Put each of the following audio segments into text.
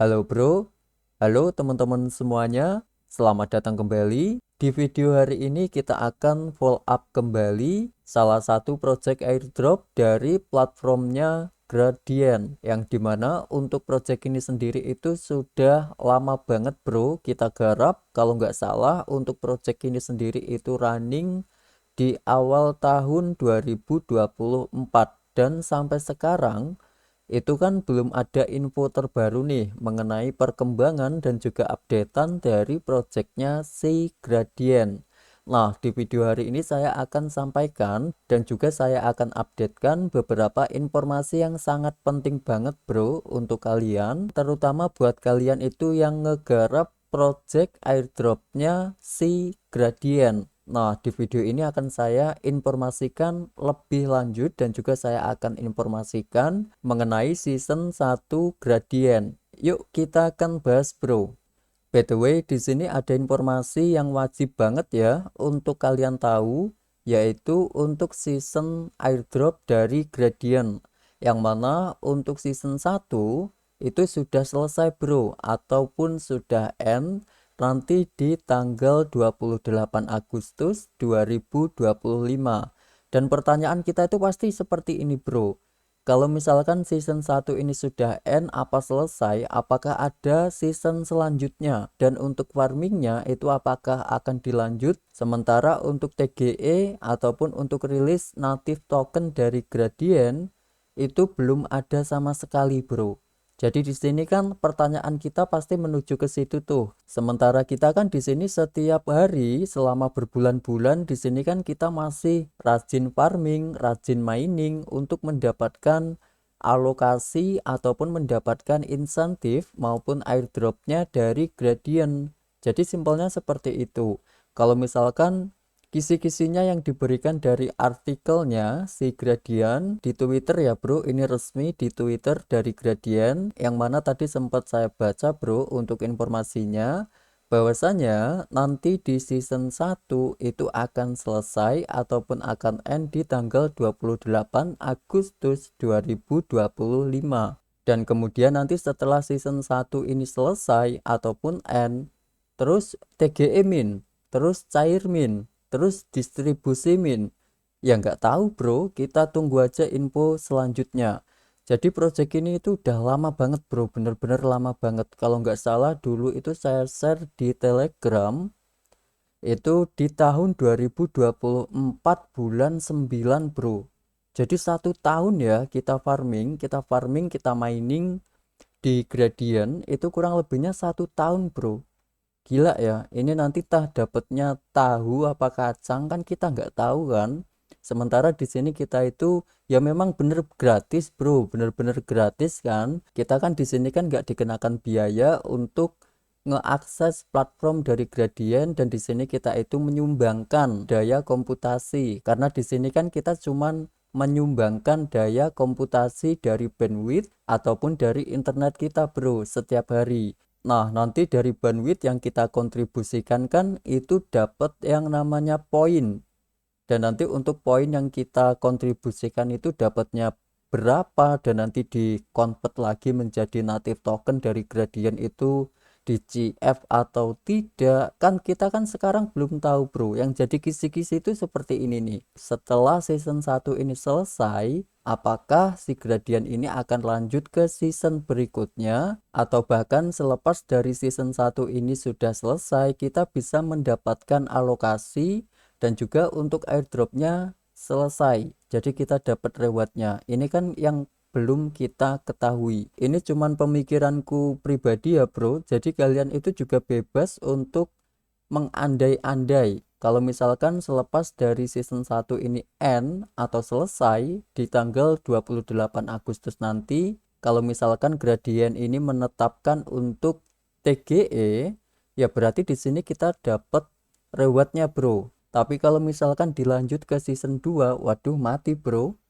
Halo bro, halo teman-teman semuanya, selamat datang kembali. Di video hari ini kita akan follow up kembali salah satu project airdrop dari platformnya Gradient, yang dimana untuk project ini sendiri itu sudah lama banget bro kita garap. Kalau nggak salah untuk project ini sendiri itu running di awal tahun 2024 dan sampai sekarang itu kan belum ada info terbaru nih mengenai perkembangan dan juga updatean dari projectnya si Gradient. Nah, di video hari ini saya akan sampaikan dan juga saya akan updatekan beberapa informasi yang sangat penting banget bro untuk kalian, terutama buat kalian itu yang ngegarap project airdropnya si Gradient. Nah, di video ini akan saya informasikan lebih lanjut dan juga saya akan informasikan mengenai season 1 Gradient. Yuk kita akan bahas bro. By the way, di sini ada informasi yang wajib banget ya untuk kalian tahu, yaitu untuk season airdrop dari Gradient. Yang mana untuk season 1 itu sudah selesai bro, ataupun sudah end nanti di tanggal 28 Agustus 2025. Dan pertanyaan kita itu pasti seperti ini bro. Kalau misalkan season 1 ini sudah end, apa selesai, apakah ada season selanjutnya? Dan untuk farmingnya itu apakah akan dilanjut? Sementara untuk TGE ataupun untuk rilis native token dari Gradient itu belum ada sama sekali bro. Jadi di sini kan pertanyaan kita pasti menuju ke situ tuh. Sementara kita kan di sini setiap hari selama berbulan-bulan di sini kan kita masih rajin farming, rajin mining untuk mendapatkan alokasi ataupun mendapatkan insentif maupun airdropnya dari Gradient. Jadi simpelnya seperti itu. Kalau misalkan kisi-kisinya yang diberikan dari artikelnya si Gradient di Twitter ya bro, ini resmi di Twitter dari Gradient, yang mana tadi sempat saya baca bro untuk informasinya, bahwasanya nanti di season 1 itu akan selesai ataupun akan end di tanggal 28 Agustus 2025. Dan kemudian nanti setelah season 1 ini selesai ataupun end, terus TGE min, terus cair min, terus distribusi min. Ya nggak tahu bro, kita tunggu aja info selanjutnya. Jadi project ini itu udah lama banget bro, bener-bener lama banget. Kalau nggak salah dulu itu saya share di Telegram, itu di tahun 2024 bulan 9 bro. Jadi 1 tahun ya kita mining di Gradient itu kurang lebihnya 1 tahun bro. Gila ya, ini nanti dapatnya tahu apa kacang kan kita nggak tahu kan. Sementara di sini kita itu ya memang bener gratis bro, bener-bener gratis kan. Kita kan di sini kan nggak dikenakan biaya untuk ngeakses platform dari Gradient, dan di sini kita itu menyumbangkan daya komputasi karena di sini kan kita cuman menyumbangkan daya komputasi dari bandwidth ataupun dari internet kita bro setiap hari. Nah, nanti dari bandwidth yang kita kontribusikan kan itu dapat yang namanya poin. Dan nanti untuk poin yang kita kontribusikan itu dapatnya berapa dan nanti di-convert lagi menjadi native token dari Gradient itu di CF atau tidak. Kan kita kan sekarang belum tahu, Bro. Yang jadi kisi-kisi itu seperti ini nih. Setelah season 1 ini selesai, apakah si Gradient ini akan lanjut ke season berikutnya, atau bahkan selepas dari season 1 ini sudah selesai kita bisa mendapatkan alokasi dan juga untuk airdropnya selesai, jadi kita dapat rewardnya. Ini kan yang belum kita ketahui. Ini cuman pemikiranku pribadi ya bro, jadi kalian itu juga bebas untuk mengandai-andai kalau misalkan selepas dari season 1 ini end atau selesai di tanggal 28 Agustus nanti, kalau misalkan Gradient ini menetapkan untuk TGE, ya berarti di sini kita dapat rewardnya bro. Tapi kalau misalkan dilanjut ke season 2, waduh mati bro.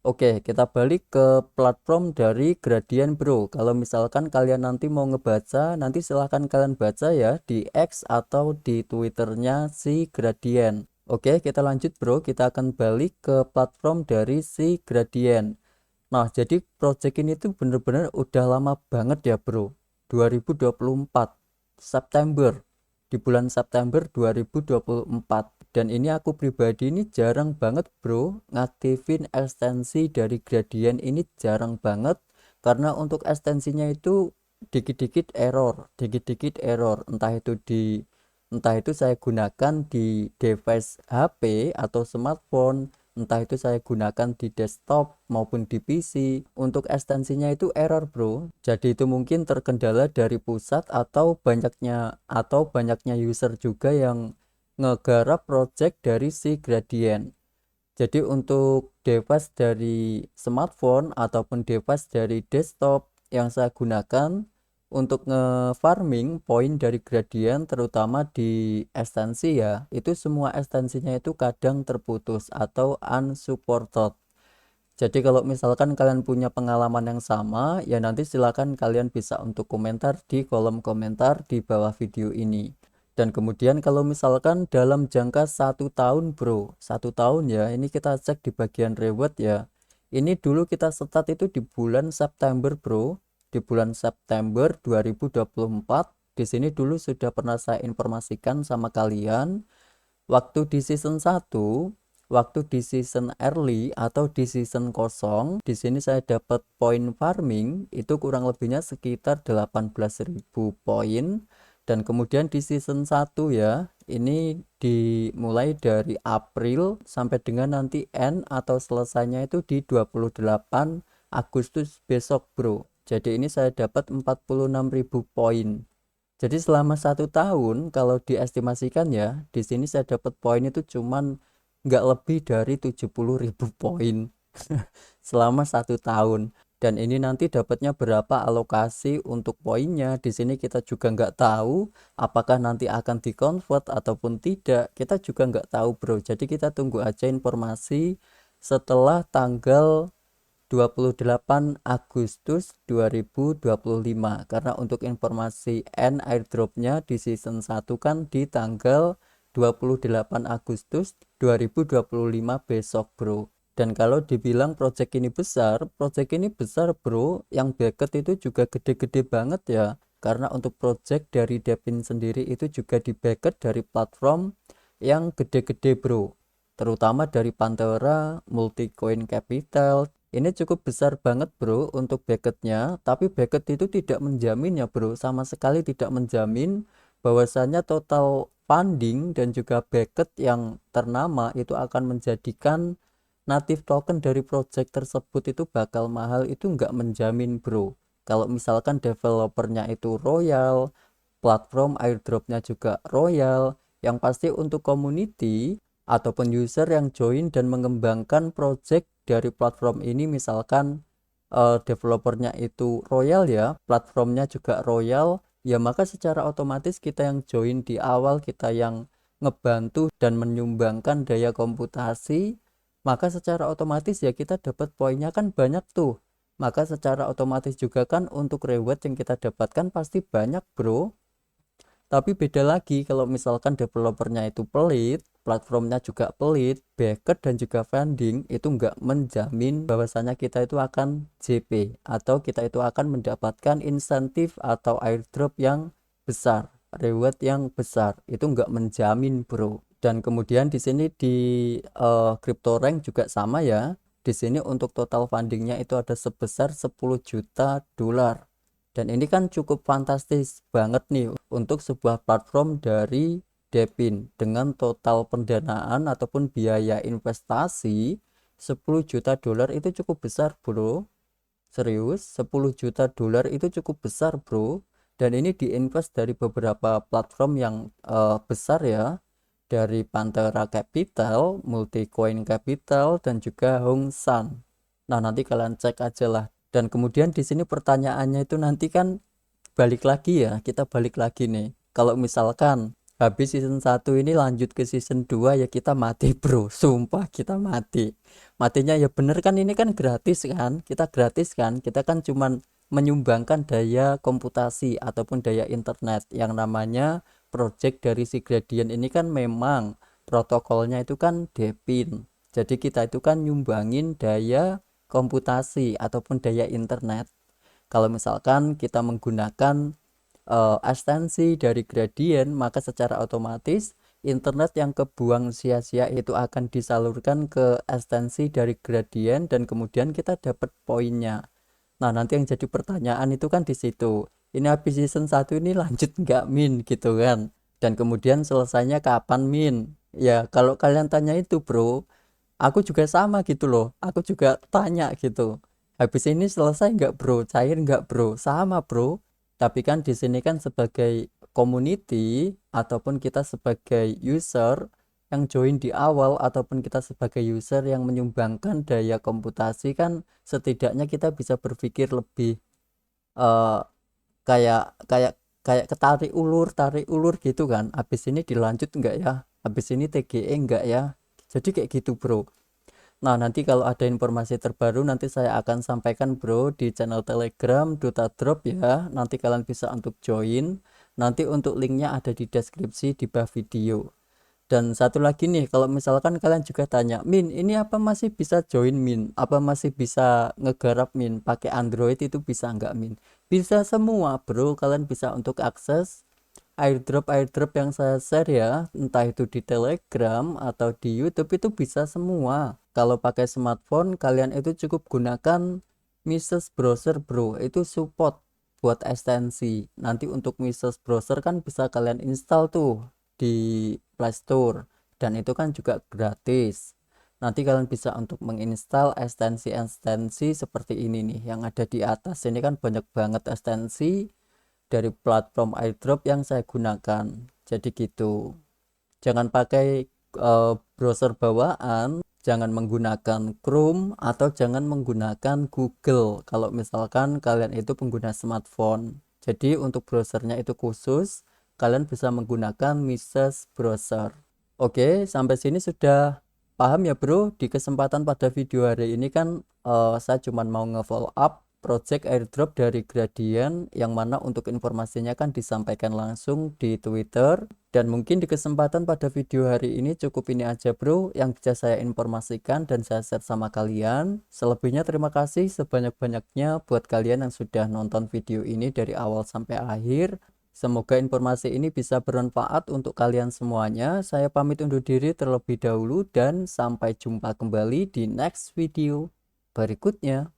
Oke, kita balik ke platform dari Gradient bro. Kalau misalkan kalian nanti mau ngebaca, nanti silahkan kalian baca ya di X atau di Twitternya si Gradient. Oke, kita lanjut bro. Kita akan balik ke platform dari si Gradient. Nah, jadi project ini tuh bener-bener udah lama banget ya, Bro. 2024 September. Di bulan September 2024. Dan ini aku pribadi ini jarang banget, Bro, ngaktifin ekstensi dari Gradient ini jarang banget karena untuk ekstensinya itu dikit-dikit error, dikit-dikit error. Entah itu saya gunakan di device HP atau smartphone, entah itu saya gunakan di desktop maupun di PC. Untuk ekstensinya itu error, Bro. Jadi itu mungkin terkendala dari pusat atau banyaknya user juga yang ngegarap project dari si Gradient. Jadi untuk device dari smartphone ataupun device dari desktop yang saya gunakan untuk nge-farming poin dari Gradient terutama di ekstensi ya, itu semua ekstensinya itu kadang terputus atau unsupported. Jadi kalau misalkan kalian punya pengalaman yang sama, ya nanti silakan kalian bisa untuk komentar di kolom komentar di bawah video ini. Dan kemudian kalau misalkan dalam jangka 1 tahun, Bro, 1 tahun ya, ini kita cek di bagian reward ya. Ini dulu kita start itu di bulan September, Bro. Di bulan September 2024. Di sini dulu sudah pernah saya informasikan sama kalian waktu di season 1, waktu di season early atau di season kosong, di sini saya dapat poin farming itu kurang lebihnya sekitar 18.000 poin. Dan kemudian di season 1 ya, ini dimulai dari April sampai dengan nanti end atau selesainya itu di 28 Agustus besok, Bro. Jadi ini saya dapat 46.000 poin. Jadi selama 1 tahun kalau diestimasikan ya, di sini saya dapat poin itu cuman nggak lebih dari 70.000 poin selama 1 tahun. Dan ini nanti dapatnya berapa alokasi untuk poinnya. Di sini kita juga nggak tahu apakah nanti akan dikonvert ataupun tidak. Kita juga nggak tahu, Bro. Jadi kita tunggu aja informasi setelah tanggal 28 Agustus 2025 karena untuk informasi end airdropnya di season 1 kan di tanggal 28 Agustus 2025 besok, Bro. Dan kalau dibilang project ini besar, Bro. Yang Beckett itu juga gede-gede banget ya. Karena untuk project dari Devin sendiri itu juga di Beckett dari platform yang gede-gede, Bro. Terutama dari Pantera, Multicoin Capital. Ini cukup besar banget, Bro, untuk Beckett-nya. Tapi Beckett itu tidak menjamin ya, Bro. Sama sekali tidak menjamin bahwasanya total funding dan juga Beckett yang ternama itu akan menjadikan native token dari project tersebut itu bakal mahal, itu nggak menjamin, Bro. Kalau misalkan developernya itu royal, platform airdropnya juga royal, yang pasti untuk community ataupun user yang join dan mengembangkan project dari platform ini, misalkan developernya itu royal ya, platformnya juga royal, ya maka secara otomatis kita yang join di awal, kita yang ngebantu dan menyumbangkan daya komputasi, maka secara otomatis ya kita dapat poinnya kan banyak tuh. Maka secara otomatis juga kan untuk reward yang kita dapatkan pasti banyak, Bro. Tapi beda lagi kalau misalkan developernya itu pelit, platformnya juga pelit, backer dan juga funding itu nggak menjamin bahwasanya kita itu akan JP atau kita itu akan mendapatkan insentif atau airdrop yang besar, reward yang besar. Itu nggak menjamin, Bro. Dan kemudian di sini di CryptoRank juga sama ya. Di sini untuk total fundingnya itu ada sebesar 10 juta dolar. Dan ini kan cukup fantastis banget nih untuk sebuah platform dari Devin dengan total pendanaan ataupun biaya investasi 10 juta dolar itu cukup besar, Bro. Serius, 10 juta dolar itu cukup besar, Bro. Dan ini diinvest dari beberapa platform yang besar ya, dari Pantera Capital, Multicoin Capital, dan juga Hong San. Nah, nanti kalian cek aja lah. Dan kemudian di sini pertanyaannya itu nanti kan balik lagi ya, kita balik lagi nih. Kalau misalkan habis season 1 ini lanjut ke season 2 ya kita mati, Bro. Sumpah kita mati. Matinya ya bener kan, ini kan gratis kan. Kita gratis kan. Kita kan cuman menyumbangkan daya komputasi ataupun daya internet. Yang namanya project dari si Gradient ini kan memang protokolnya itu kan Devin. Jadi kita itu kan nyumbangin daya komputasi ataupun daya internet. Kalau misalkan kita menggunakan ekstensi dari gradien, maka secara otomatis internet yang kebuang sia-sia itu akan disalurkan ke ekstensi dari gradien dan kemudian kita dapat poinnya. Nah, nanti yang jadi pertanyaan itu kan di situ. Ini habis season 1 ini lanjut nggak min gitu kan. Dan kemudian selesainya kapan min? Ya, kalau kalian tanya itu, bro, aku juga sama gitu loh. Aku juga tanya gitu. Habis ini selesai nggak bro? Cair nggak bro? Sama bro. Tapi kan di sini kan sebagai community ataupun kita sebagai user yang join di awal ataupun kita sebagai user yang menyumbangkan daya komputasi kan setidaknya kita bisa berpikir lebih eh, kayak kayak kayak ketarik ulur tarik ulur gitu kan. Habis ini dilanjut nggak ya? Habis ini TGE nggak ya? Jadi kayak gitu bro. Nah, nanti kalau ada informasi terbaru nanti saya akan sampaikan bro di channel Telegram Duta Drop ya. Nanti kalian bisa untuk join. Nanti untuk linknya ada di deskripsi di bawah video. Dan satu lagi nih, kalau misalkan kalian juga tanya, Min, ini apa masih bisa join Min? Apa masih bisa ngegarap Min? Pakai Android itu bisa nggak Min? Bisa semua bro, kalian bisa untuk akses airdrop yang saya share ya, entah itu di Telegram atau di YouTube itu bisa semua. Kalau pakai smartphone, kalian itu cukup gunakan Mises Browser bro, itu support buat ekstensi. Nanti untuk Mises Browser kan bisa kalian install tuh di Play Store dan itu kan juga gratis. Nanti kalian bisa untuk menginstal ekstensi-ekstensi seperti ini nih yang ada di atas. Ini kan banyak banget ekstensi dari platform airdrop yang saya gunakan. Jadi gitu. Jangan pakai browser bawaan, jangan menggunakan Chrome atau jangan menggunakan Google kalau misalkan kalian itu pengguna smartphone. Jadi untuk browsernya itu khusus, kalian bisa menggunakan Mises Browser. Oke, sampai sini sudah paham ya bro. Di kesempatan pada video hari ini kan saya cuma mau nge-follow up project airdrop dari Gradient yang mana untuk informasinya kan disampaikan langsung di Twitter. Dan mungkin di kesempatan pada video hari ini cukup ini aja bro yang bisa saya informasikan dan saya share sama kalian. Selebihnya terima kasih sebanyak-banyaknya buat kalian yang sudah nonton video ini dari awal sampai akhir. Semoga informasi ini bisa bermanfaat untuk kalian semuanya. Saya pamit undur diri terlebih dahulu dan sampai jumpa kembali di next video berikutnya.